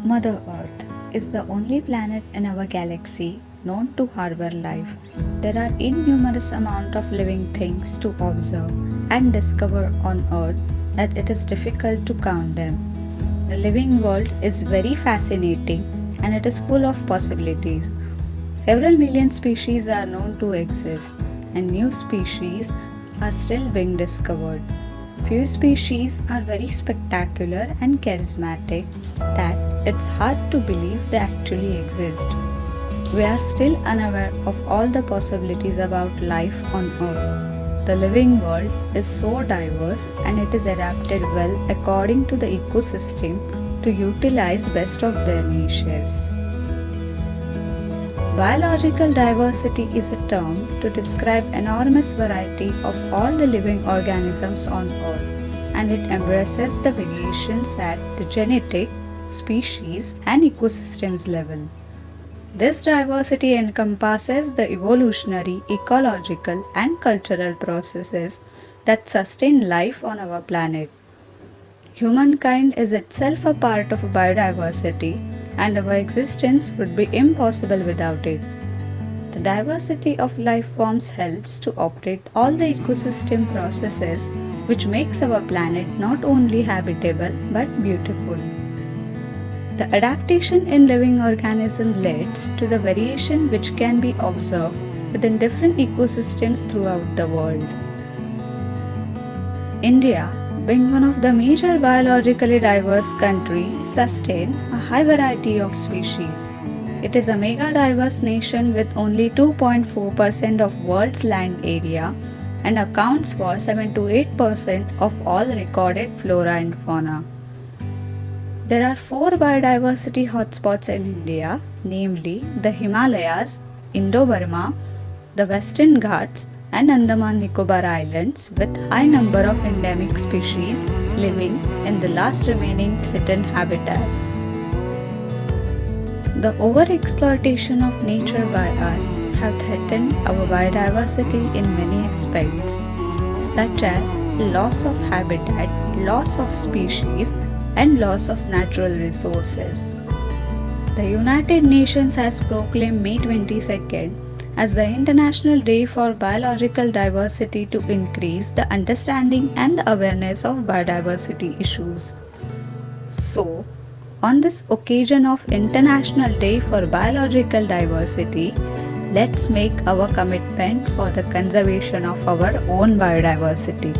Mother Earth is the only planet in our galaxy known to harbor life. There are innumerous amount of living things to observe and discover on Earth that it is difficult to count them. The living world is very fascinating and it is full of possibilities. Several million species are known to exist and new species are still being discovered. Few species are very spectacular and charismatic that it's hard to believe they actually exist. We are still unaware of all the possibilities about life on Earth. The living world is so diverse and it is adapted well according to the ecosystem to utilize best of their niches. Biological diversity is a term to describe enormous variety of all the living organisms on Earth, and it embraces the variations at the genetic, species, and ecosystems level. This diversity encompasses the evolutionary, ecological, and cultural processes that sustain life on our planet. Humankind is itself a part of biodiversity, and our existence would be impossible without it. The diversity of life forms helps to operate all the ecosystem processes which makes our planet not only habitable but beautiful. The adaptation in living organisms leads to the variation which can be observed within different ecosystems throughout the world. India, being one of the major biologically diverse countries, sustains a high variety of species. It is a mega diverse nation with only 2.4% of world's land area and accounts for 7 to 8% of all recorded flora and fauna. There are 4 biodiversity hotspots in India, namely the Himalayas, Indo-Burma, the Western Ghats, and Andaman Nicobar Islands with high number of endemic species living in the last remaining threatened habitat. The overexploitation of nature by us have threatened our biodiversity in many aspects, such as loss of habitat, loss of species, and loss of natural resources. The United Nations has proclaimed May 22nd as the International Day for Biological Diversity to increase the understanding and the awareness of biodiversity issues. So, on this occasion of International Day for Biological Diversity, let's make our commitment for the conservation of our own biodiversity.